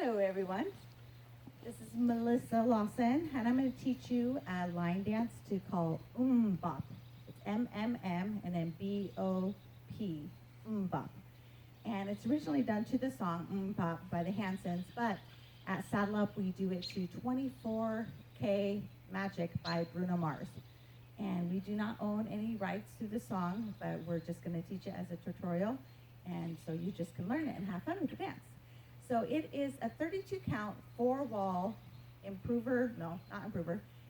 Hello everyone, this is Melissa Lawson and I'm going to teach you a line dance to call Bop. It's MMM and then B-O-P, Bop. And it's originally done to the song Bop by the Hansons, but at Saddle Up we do it to 24K Magic by Bruno Mars. And we do not own any rights to the song, but we're just going to teach it as a tutorial, and so you just can learn it and have fun with the dance. So it is a 32 count, 4-wall,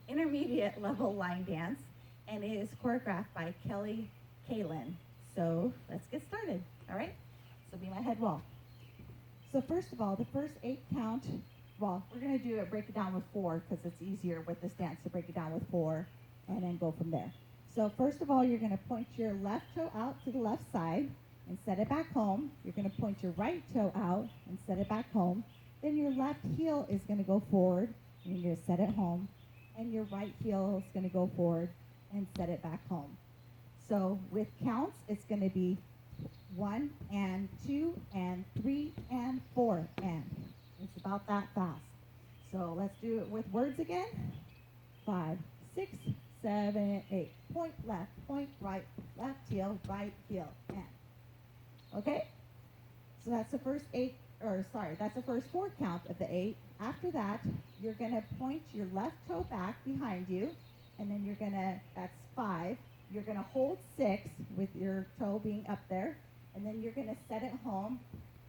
intermediate level line dance, and it is choreographed by Kelly Kaylin. So let's get started, all right? So be my head wall. So first of all, the first 8 count, well, we're gonna break it down with 4 because it's easier with this dance to break it down with 4 and then go from there. So first of all, you're gonna point your left toe out to the left side and set it back home. You're going to point your right toe out and set it back home. Then your left heel is going to go forward and you're going to set it home. And your right heel is going to go forward and set it back home. So with counts, it's going to be 1 and 2 and 3 and 4 and. It's about that fast. So let's do it with words again. 5, 6, 7, 8. Point left, point right, left heel, and. Okay, so that's the first that's the first 4 count of the 8. After that, you're going to point your left toe back behind you, and then that's 5. You're going to hold 6 with your toe being up there, and then you're going to set it home,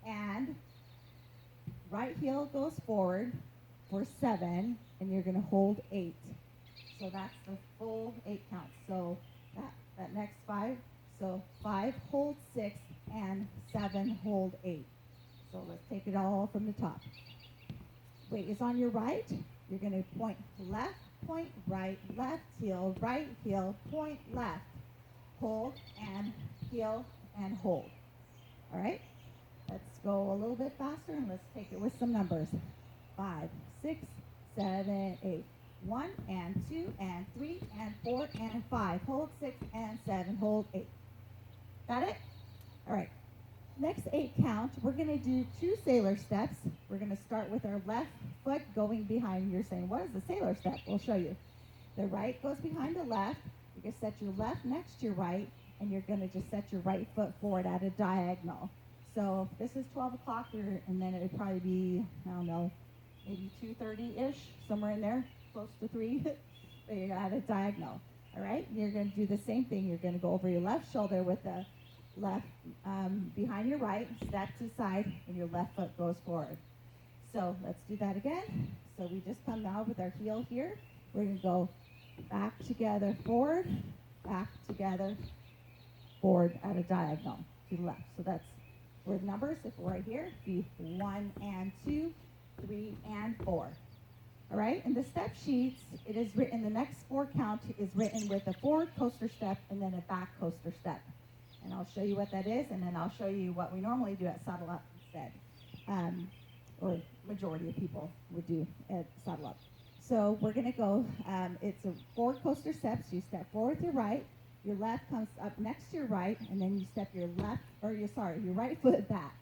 and right heel goes forward for 7, and you're going to hold 8. So that's the full 8 counts. So that next 5, so 5, hold 6, and 7, hold 8. So let's take it all from the top. Weight is on your right. You're going to point left, point right, left heel, point left. Hold and heel and hold. All right? Let's go a little bit faster and let's take it with some numbers. 5, 6, 7, 8. 1 and 2 and 3 and 4 and 5. Hold 6 and 7, hold 8. Got it? All right, next 8 count, we're going to do 2 sailor steps. We're going to start with our left foot going behind. You're saying, what is the sailor step? We'll show you. The right goes behind the left. You're going to set your left next to your right, and you're going to just set your right foot forward at a diagonal. So this is 12 o'clock, and then it would probably be, I don't know, maybe 2:30-ish, somewhere in there, close to 3, but you're at a diagonal. All right, you're going to do the same thing. You're going to go over your left shoulder with the left behind your right, step to the side, and your left foot goes forward. So let's do that again. So we just come now with our heel here. We're going to go back together, forward, back together, forward at a diagonal to the left. So that's word numbers. If we're right here, be 1 and 2, 3 and 4. All right, in the step sheets, it is written, the next 4 count is written with a forward coaster step and then a back coaster step. And I'll show you what that is, and then I'll show you what we normally do at Saddle Up instead, or majority of people would do at Saddle Up. So we're going to go, it's a forward coaster step, so you step forward with your right, your left comes up next to your right, and then you step your right foot back,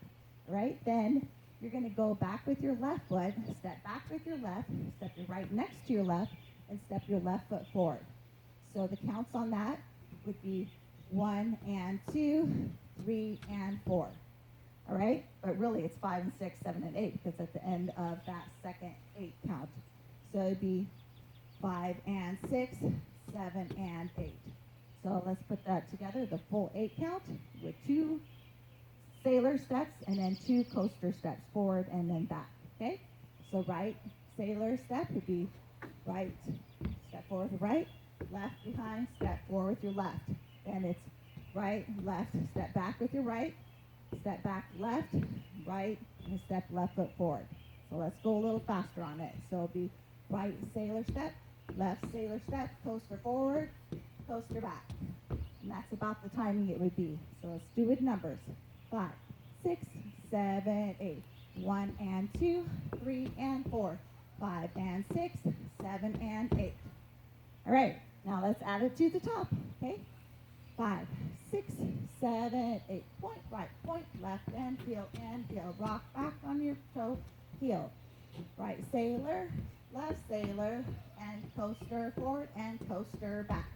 all right? Then you're going to go back with your left foot, step back with your left, step your right next to your left, and step your left foot forward. So the counts on that would be 1 and 2, 3 and 4. All right? But really it's 5 and 6, 7 and 8 because at the end of that second 8 count. So it'd be 5 and 6, 7 and 8. So let's put that together, the full 8 count with 2 sailor steps and then 2 coaster steps, forward and then back. Okay? So right sailor step would be right, step forward with right, left behind, step forward with your left. And it's right, left, step back with your right, step back left, right, and step left foot forward. So let's go a little faster on it. So it'll be right sailor step, left sailor step, coaster forward, coaster back. And that's about the timing it would be. So let's do with numbers. 5, 6, 7, 8. 1 and 2, 3 and 4. 5 and 6, 7 and 8. All right, now let's add it to the top, okay? 5, 6, 7, 8. Point right, point left, and heel. Rock back on your toe, heel. Right sailor, left sailor, and coaster forward and coaster back.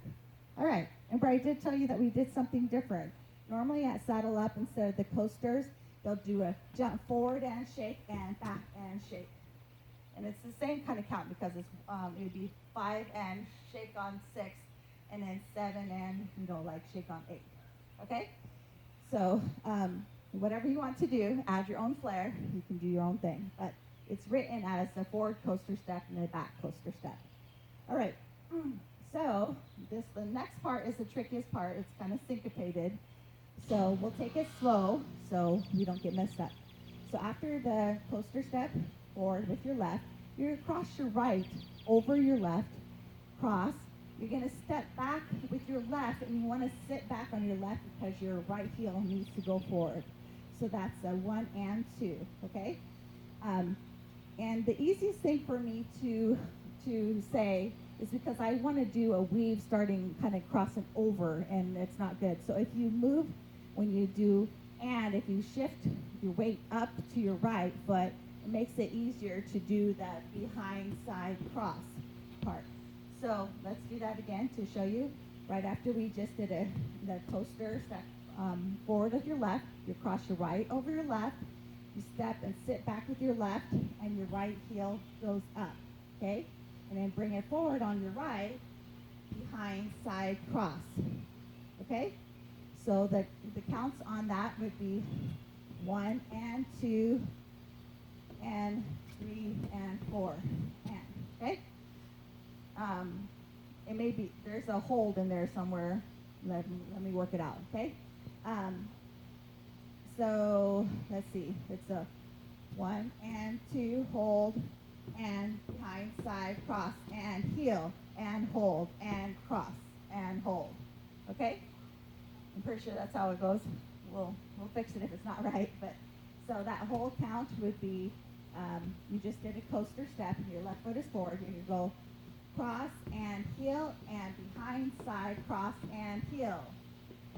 All right, and I did tell you that we did something different. Normally at saddle up, instead of the coasters, they'll do a jump forward and shake and back and shake. And it's the same kind of count because it's it would be 5 and shake on 6, and then 7 and like shake on 8. Okay? So whatever you want to do, add your own flair. You can do your own thing, but it's written as a forward coaster step and a back coaster step. All right. So the next part is the trickiest part. It's kind of syncopated. So we'll take it slow so we don't get messed up. So after the coaster step forward with your left, you're going to cross your right over your left, cross. You're going to step back with your left, and you want to sit back on your left because your right heel needs to go forward. So that's a 1 and 2, okay? And the easiest thing for me to say is because I want to do a weave starting kind of crossing over, and it's not good. So if you move when you do, and if you shift your weight up to your right foot, it makes it easier to do that behind side cross part. So let's do that again to show you. Right after we just did the coaster step forward with your left, you cross your right over your left, you step and sit back with your left, and your right heel goes up, okay? And then bring it forward on your right, behind side cross, okay? So the counts on that would be 1 and 2 and 3 and 4, and, okay? It may be, there's a hold in there somewhere. Let me work it out, okay? So let's see, it's a 1 and 2, hold, and behind side cross, and heel, and hold, and cross, and hold, okay? I'm pretty sure that's how it goes. We'll fix it if it's not right, but so that whole count would be, you just did a coaster step, and your left foot is forward, and you go cross, and heel, and behind side cross, and heel,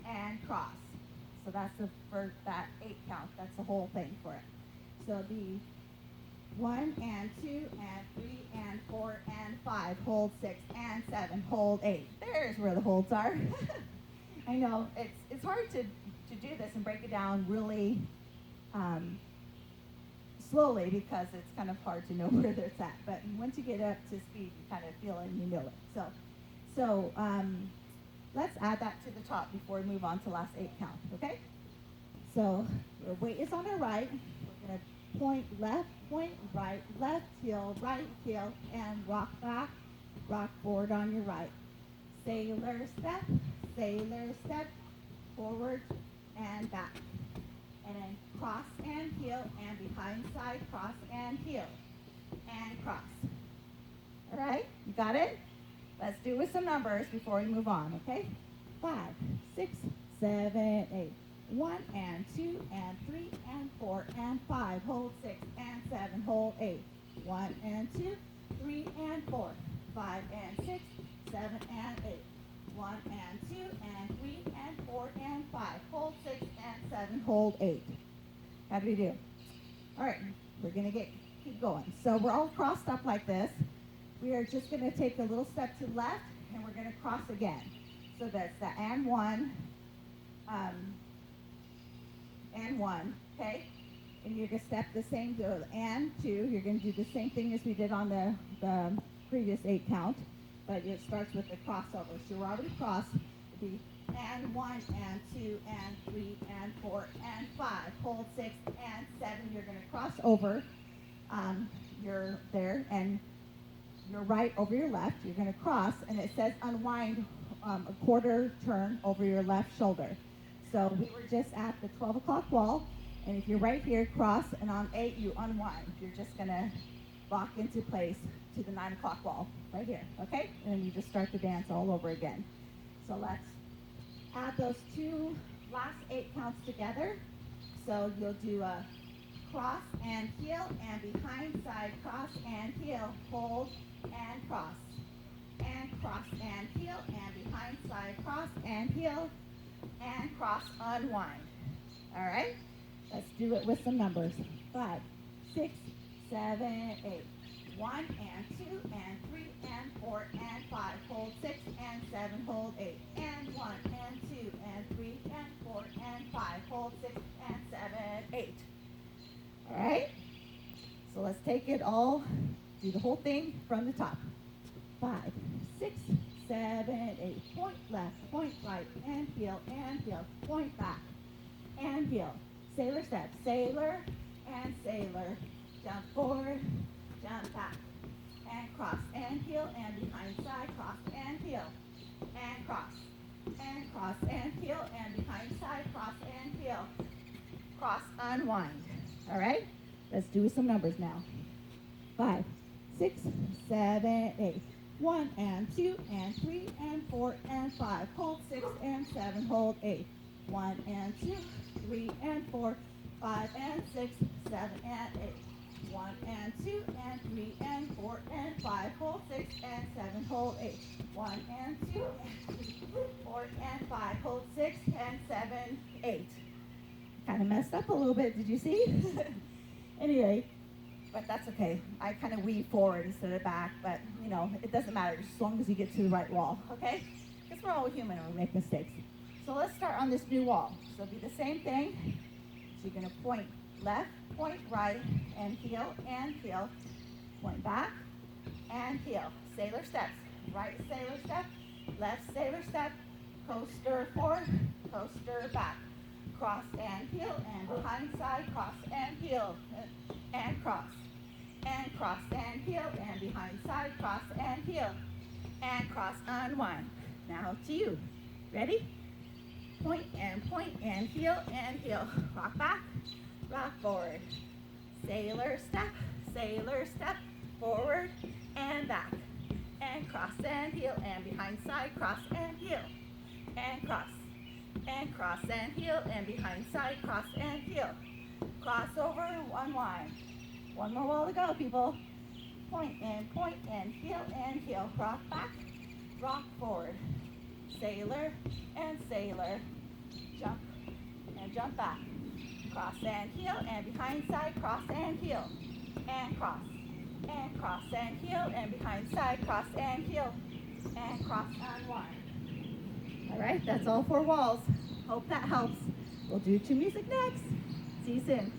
and cross. So that's for that 8 count. That's the whole thing for it. So the 1 and 2 and 3 and 4 and 5, hold 6 and 7, hold 8. There's where the holds are. I know it's hard to do this and break it down really slowly because it's kind of hard to know where it's at. But once you get up to speed, you kind of feel it and you know it. So let's add that to the top before we move on to last 8 count, okay? So your weight is on our right. We're going to point right, left heel, and rock back, rock forward on your right. Sailor step, forward and back. And then cross and heel, and behind side cross and heel, and cross. All right, you got it? Let's do it with some numbers before we move on, okay? 5, 6, 7, 8. 1 and 2 and 3 and 4 and 5, hold 6 and 7, hold 8. 1 and 2, 3 and 4, 5 and 6, 7 and 8. 1 and 2 and 3 and 4 and 5, hold 6 and 7, hold 8. How do we do? All right, we're going to keep going. So we're all crossed up like this. We are just going to take a little step to the left, and we're going to cross again. So that's the and 1, and 1, okay? And you're going to step the same, and 2. You're going to do the same thing as we did on the previous 8 count, but it starts with the crossover. So you're already crossed. It'd be and 1 and 2 and 3 and 4 and 5. Hold 6 and 7. You're going to cross over. You're there, and your right over your left. You're going to cross, and it says unwind a quarter turn over your left shoulder. So we were just at the 12 o'clock wall, and if you're right here, cross, and on 8, you unwind. You're just going to lock into place to the 9 o'clock wall, right here, okay? And then you just start the dance all over again. So let's add those 2 last 8 counts together. So you'll do a cross and heel, and behind side cross and heel, hold and cross and heel, and behind side cross and heel, and cross, unwind. All right? Let's do it with some numbers. 5, 6, 7, 8. 1 and 2 and 3 and 4 and 5. Hold 6 and 7. Hold 8. And 1 and 2 and 3 and 4 and 5. Hold 6 and 7, 8. All right? So let's take it all, do the whole thing from the top. 5, 6, 7, 8. Point left, point right, and heel, point back, and heel. Sailor step, sailor, and sailor. Jump forward, jump back, and cross, and heel, and behind side, cross, and heel, and cross, and heel, and behind side, cross, and heel. Cross, unwind. All right? Let's do some numbers now. 5, 6, 7, 8. 1 and 2 and 3 and 4 and 5. Hold 6 and 7. Hold 8. 1 and 2, 3 and 4, 5 and 6, 7 and 8. 1 and 2 and 3 and 4 and 5. Hold 6 and 7. Hold 8. 1 and 2 and 3, 4 and 5. Hold 6 and 7, 8. Kind of messed up a little bit, did you see? Anyway, but that's okay. I kind of weave forward instead of back, but you know, it doesn't matter as long as you get to the right wall, okay? Because we're all human and we make mistakes. So let's start on this new wall. So do the same thing. So you're gonna point left, point right, and heel, point back, and heel. Sailor steps, right sailor step, left sailor step, coaster forward, coaster back. Cross and heel, and behind side, cross and heel, and cross and heel, and behind side, cross and heel, and cross, unwind. Now to you. Ready? Point and heel, rock back, rock forward. Sailor step, forward and back, and cross and heel, and behind side, cross and heel, and cross and heel, and behind side, cross and heel. Cross over, unwind. One more wall to go, people. Point and heel. Rock back, rock forward. Sailor and sailor. Jump and jump back. Cross and heel, and behind side, cross and heel. And cross and heel, and behind side, cross and heel. And cross, unwind. All right, that's all 4 walls. Hope that helps. We'll do to music next. See you soon.